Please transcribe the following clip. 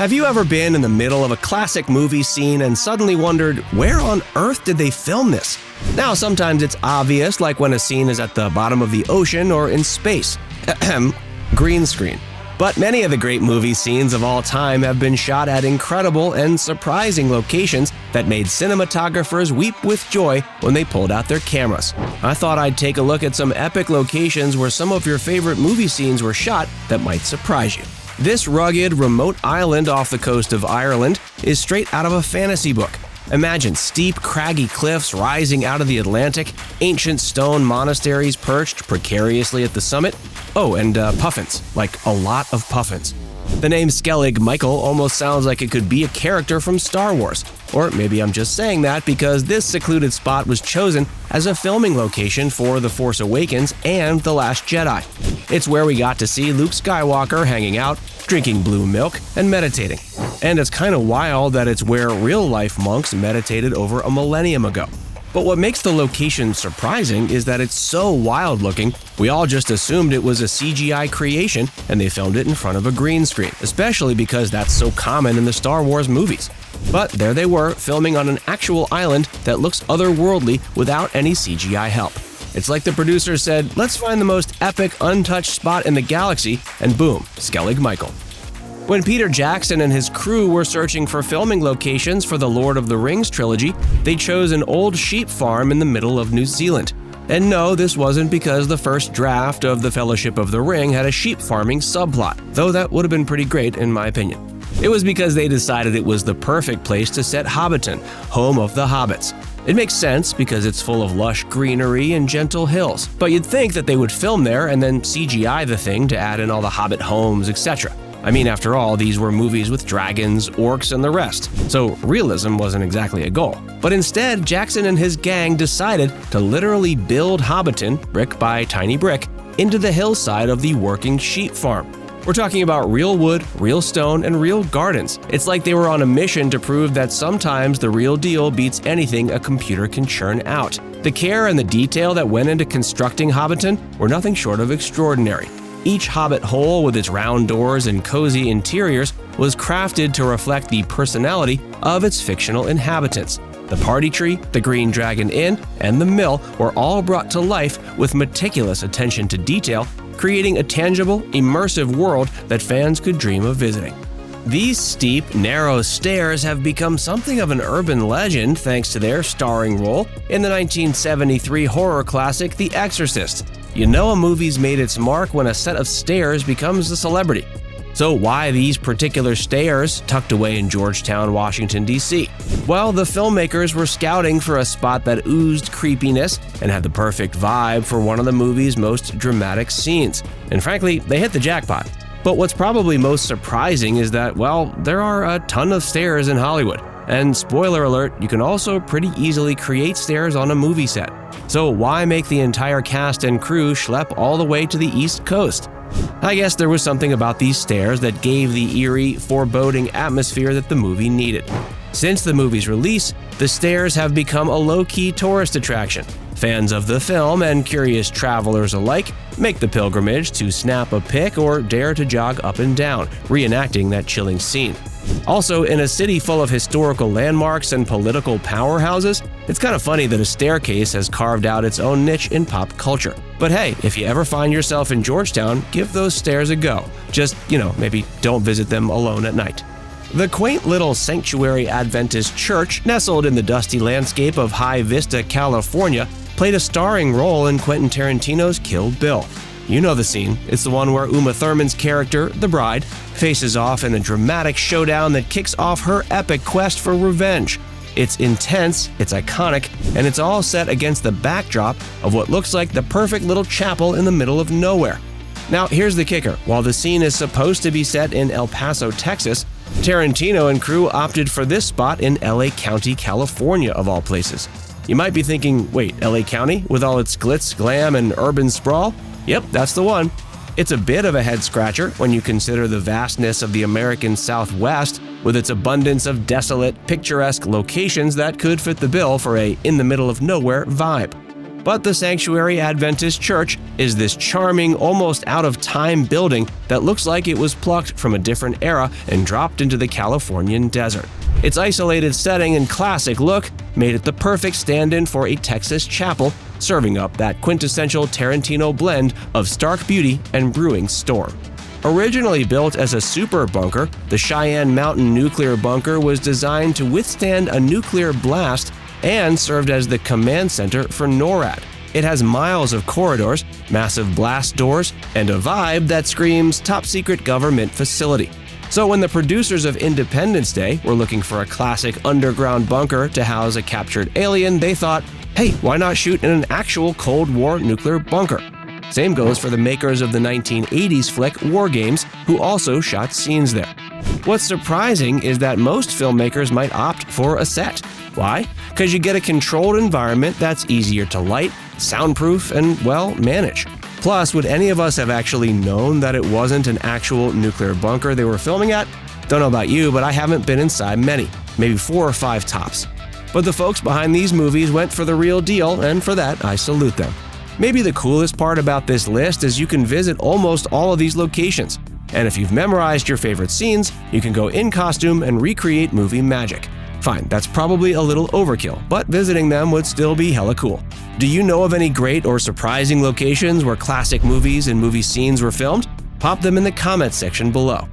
Have you ever been in the middle of a classic movie scene and suddenly wondered, where on earth did they film this? Now, sometimes it's obvious, like when a scene is at the bottom of the ocean or in space. Green screen. But many of the great movie scenes of all time have been shot at incredible and surprising locations that made cinematographers weep with joy when they pulled out their cameras. I thought I'd take a look at some epic locations where some of your favorite movie scenes were shot that might surprise you. This rugged, remote island off the coast of Ireland is straight out of a fantasy book. Imagine steep, craggy cliffs rising out of the Atlantic, ancient stone monasteries perched precariously at the summit. Oh, and puffins, like a lot of puffins. The name Skellig Michael almost sounds like it could be a character from Star Wars. Or maybe I'm just saying that because this secluded spot was chosen as a filming location for The Force Awakens and The Last Jedi. It's where we got to see Luke Skywalker hanging out, drinking blue milk, and meditating. And it's kind of wild that it's where real-life monks meditated over a millennium ago. But what makes the location surprising is that it's so wild-looking, we all just assumed it was a CGI creation and they filmed it in front of a green screen, especially because that's so common in the Star Wars movies. But there they were, filming on an actual island that looks otherworldly without any CGI help. It's like the producer said, let's find the most epic, untouched spot in the galaxy, and boom, Skellig Michael. When Peter Jackson and his crew were searching for filming locations for the Lord of the Rings trilogy, they chose an old sheep farm in the middle of New Zealand. And no, this wasn't because the first draft of The Fellowship of the Ring had a sheep farming subplot, though that would have been pretty great in my opinion. It was because they decided it was the perfect place to set Hobbiton, home of the hobbits. It makes sense because it's full of lush greenery and gentle hills, but you'd think that they would film there and then CGI the thing to add in all the hobbit homes, etc. I mean, after all, these were movies with dragons, orcs, and the rest, so realism wasn't exactly a goal. But instead, Jackson and his gang decided to literally build Hobbiton, brick by tiny brick, into the hillside of the working sheep farm. We're talking about real wood, real stone, and real gardens. It's like they were on a mission to prove that sometimes the real deal beats anything a computer can churn out. The care and the detail that went into constructing Hobbiton were nothing short of extraordinary. Each hobbit hole with its round doors and cozy interiors was crafted to reflect the personality of its fictional inhabitants. The party tree, the Green Dragon Inn, and the mill were all brought to life with meticulous attention to detail, creating a tangible, immersive world that fans could dream of visiting. These steep, narrow stairs have become something of an urban legend thanks to their starring role in the 1973 horror classic The Exorcist. You know a movie's made its mark when a set of stairs becomes a celebrity. So why these particular stairs tucked away in Georgetown, Washington, D.C.? Well, the filmmakers were scouting for a spot that oozed creepiness and had the perfect vibe for one of the movie's most dramatic scenes. And frankly, they hit the jackpot. But what's probably most surprising is that, well, there are a ton of stairs in Hollywood. And spoiler alert, you can also pretty easily create stairs on a movie set. So why make the entire cast and crew schlep all the way to the East Coast? I guess there was something about these stairs that gave the eerie, foreboding atmosphere that the movie needed. Since the movie's release, the stairs have become a low-key tourist attraction. Fans of the film and curious travelers alike make the pilgrimage to snap a pic or dare to jog up and down, reenacting that chilling scene. Also, in a city full of historical landmarks and political powerhouses, it's kind of funny that a staircase has carved out its own niche in pop culture. But hey, if you ever find yourself in Georgetown, give those stairs a go. Just, maybe don't visit them alone at night. The quaint little Sanctuary Adventist church, nestled in the dusty landscape of High Vista, California, played a starring role in Quentin Tarantino's Kill Bill. You know the scene. It's the one where Uma Thurman's character, the bride, faces off in a dramatic showdown that kicks off her epic quest for revenge. It's intense, it's iconic, and it's all set against the backdrop of what looks like the perfect little chapel in the middle of nowhere. Now, here's the kicker. While the scene is supposed to be set in El Paso, Texas, Tarantino and crew opted for this spot in LA County, California, of all places. You might be thinking, wait, LA County, with all its glitz, glam, and urban sprawl? Yep, that's the one. It's a bit of a head-scratcher when you consider the vastness of the American Southwest, with its abundance of desolate, picturesque locations that could fit the bill for a in-the-middle-of-nowhere vibe. But the Sanctuary Adventist Church is this charming, almost out-of-time building that looks like it was plucked from a different era and dropped into the Californian desert. Its isolated setting and classic look made it the perfect stand-in for a Texas chapel, serving up that quintessential Tarantino blend of stark beauty and brewing storm. Originally built as a super bunker, the Cheyenne Mountain nuclear bunker was designed to withstand a nuclear blast and served as the command center for NORAD. It has miles of corridors, massive blast doors, and a vibe that screams top-secret government facility. So when the producers of Independence Day were looking for a classic underground bunker to house a captured alien, they thought, hey, why not shoot in an actual Cold War nuclear bunker? Same goes for the makers of the 1980s flick War Games, who also shot scenes there. What's surprising is that most filmmakers might opt for a set. Why? Because you get a controlled environment that's easier to light, soundproof, and, well, manage. Plus, would any of us have actually known that it wasn't an actual nuclear bunker they were filming at? Don't know about you, but I haven't been inside many, maybe 4 or 5 tops. But the folks behind these movies went for the real deal, and for that, I salute them. Maybe the coolest part about this list is you can visit almost all of these locations. And if you've memorized your favorite scenes, you can go in costume and recreate movie magic. Fine, that's probably a little overkill, but visiting them would still be hella cool. Do you know of any great or surprising locations where classic movies and movie scenes were filmed? Pop them in the comments section below.